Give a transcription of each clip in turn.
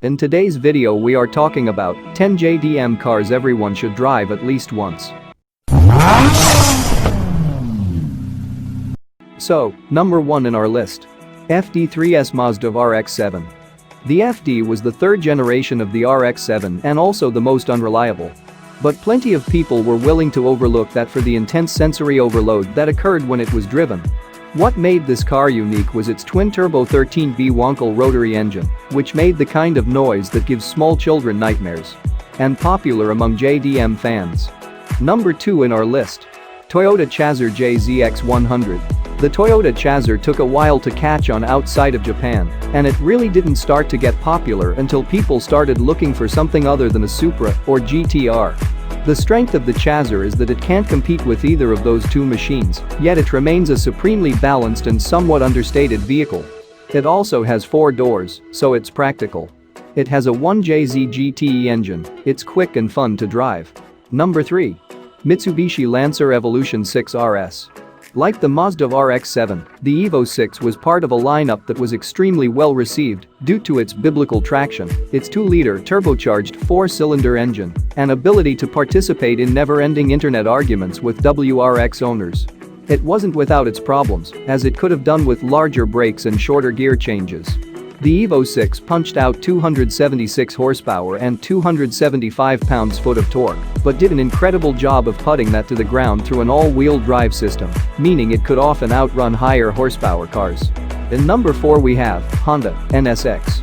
In today's video we are talking about 10 JDM cars everyone should drive at least once. So, number 1 in our list. FD3S Mazda RX-7. The FD was the third generation of the RX-7 and also the most unreliable. But plenty of people were willing to overlook that for the intense sensory overload that occurred when it was driven. What made this car unique was its twin-turbo 13B Wankel rotary engine, which made the kind of noise that gives small children nightmares. And popular among JDM fans. Number 2 in our list. Toyota Chaser JZX100. The Toyota Chaser took a while to catch on outside of Japan, and it really didn't start to get popular until people started looking for something other than a Supra or GTR. The strength of the Chaser is that it can't compete with either of those two machines, yet it remains a supremely balanced and somewhat understated vehicle. It also has 4 doors, so it's practical. It has a 1JZ GTE engine, it's quick and fun to drive. Number 3. Mitsubishi Lancer Evolution 6 RS. Like the Mazda RX-7, the Evo 6 was part of a lineup that was extremely well received due to its biblical traction, its 2-liter turbocharged 4-cylinder engine, and ability to participate in never-ending internet arguments with WRX owners. It wasn't without its problems, as it could have done with larger brakes and shorter gear changes. The Evo 6 punched out 276 horsepower and 275 pounds-foot of torque, but did an incredible job of putting that to the ground through an all-wheel drive system, meaning it could often outrun higher horsepower cars. In number 4 we have Honda NSX.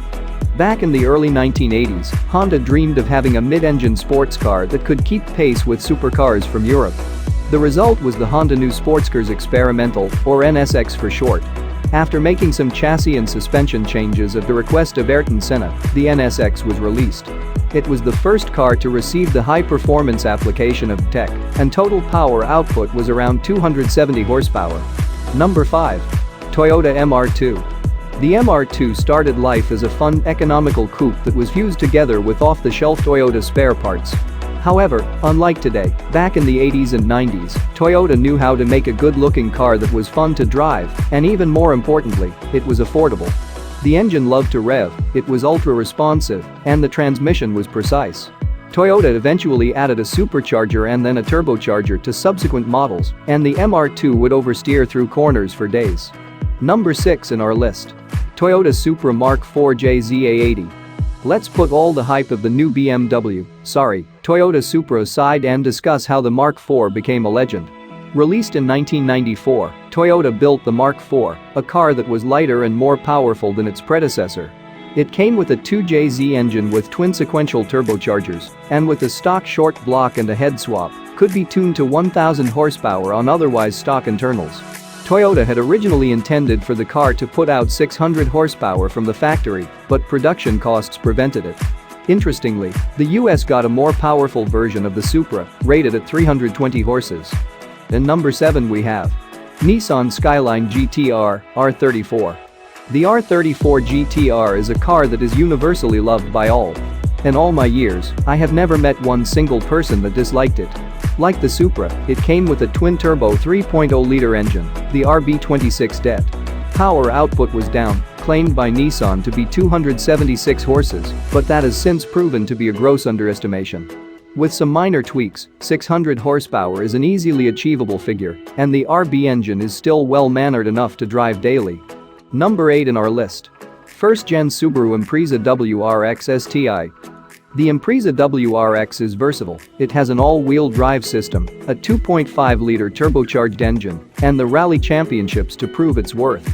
Back in the early 1980s, Honda dreamed of having a mid-engine sports car that could keep pace with supercars from Europe. The result was the Honda New Sportscars Experimental, or NSX for short. After making some chassis and suspension changes at the request of Ayrton Senna, the NSX was released. It was the first car to receive the high-performance application of tech, and total power output was around 270 horsepower. Number 5. Toyota MR2. The MR2 started life as a fun, economical coupe that was fused together with off-the-shelf Toyota spare parts. However, unlike today, back in the 80s and 90s, Toyota knew how to make a good-looking car that was fun to drive, and even more importantly, it was affordable. The engine loved to rev, it was ultra-responsive, and the transmission was precise. Toyota eventually added a supercharger and then a turbocharger to subsequent models, and the MR2 would oversteer through corners for days. Number 6 in our list. Toyota Supra Mark IV JZA80. Let's put all the hype of the new Toyota Supra aside and discuss how the Mark IV became a legend. Released in 1994, Toyota built the Mark IV, a car that was lighter and more powerful than its predecessor. It came with a 2JZ engine with twin sequential turbochargers, and with a stock short block and a head swap, could be tuned to 1,000 horsepower on otherwise stock internals. Toyota had originally intended for the car to put out 600 horsepower from the factory, but production costs prevented it. Interestingly, the US got a more powerful version of the Supra, rated at 320 horses. In number 7 we have Nissan Skyline GTR R34. The R34 GTR is a car that is universally loved by all. In all my years, I have never met one single person that disliked it. Like the Supra, it came with a twin-turbo 3.0-liter engine, the RB26 DET. Power output was down, claimed by Nissan to be 276 horses, but that has since proven to be a gross underestimation. With some minor tweaks, 600 horsepower is an easily achievable figure, and the RB engine is still well-mannered enough to drive daily. Number 8 in our list. First-gen Subaru Impreza WRX STI. The Impreza WRX is versatile, it has an all-wheel drive system, a 2.5-liter turbocharged engine, and the rally championships to prove its worth.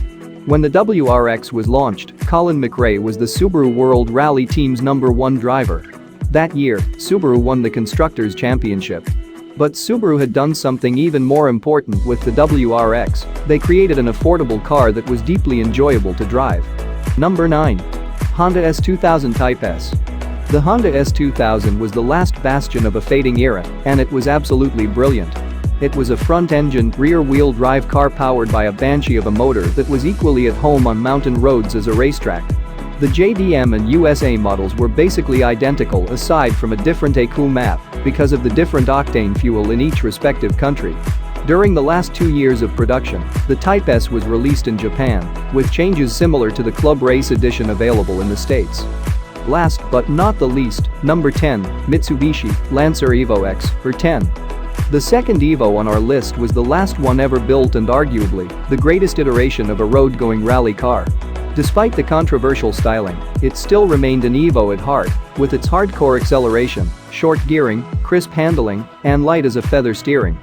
When the WRX was launched, Colin McRae was the Subaru World Rally Team's #1 driver. That year, Subaru won the Constructors' Championship. But Subaru had done something even more important with the WRX, they created an affordable car that was deeply enjoyable to drive. Number 9. Honda S2000 Type S. The Honda S2000 was the last bastion of a fading era, and it was absolutely brilliant. It was a front-engined, rear-wheel drive car powered by a banshee of a motor that was equally at home on mountain roads as a racetrack. The JDM and USA models were basically identical aside from a different ECU map because of the different octane fuel in each respective country. During the last 2 years of production, the Type S was released in Japan, with changes similar to the Club Race Edition available in the States. Last but not the least, number 10, Mitsubishi Lancer Evo X, or 10. The second Evo on our list was the last one ever built and arguably the greatest iteration of a road-going rally car. Despite the controversial styling, it still remained an Evo at heart, with its hardcore acceleration, short gearing, crisp handling, and light as a feather steering.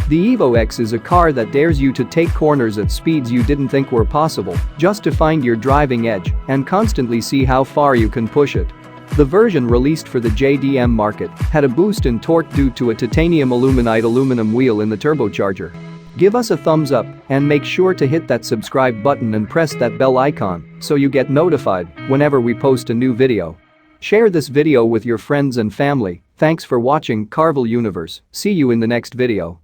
The Evo X is a car that dares you to take corners at speeds you didn't think were possible, just to find your driving edge and constantly see how far you can push it. The version released for the JDM market had a boost in torque due to a titanium aluminide aluminum wheel in the turbocharger. Give us a thumbs up and make sure to hit that subscribe button and press that bell icon so you get notified whenever we post a new video. Share this video with your friends and family. Thanks for watching Carville Universe. See you in the next video.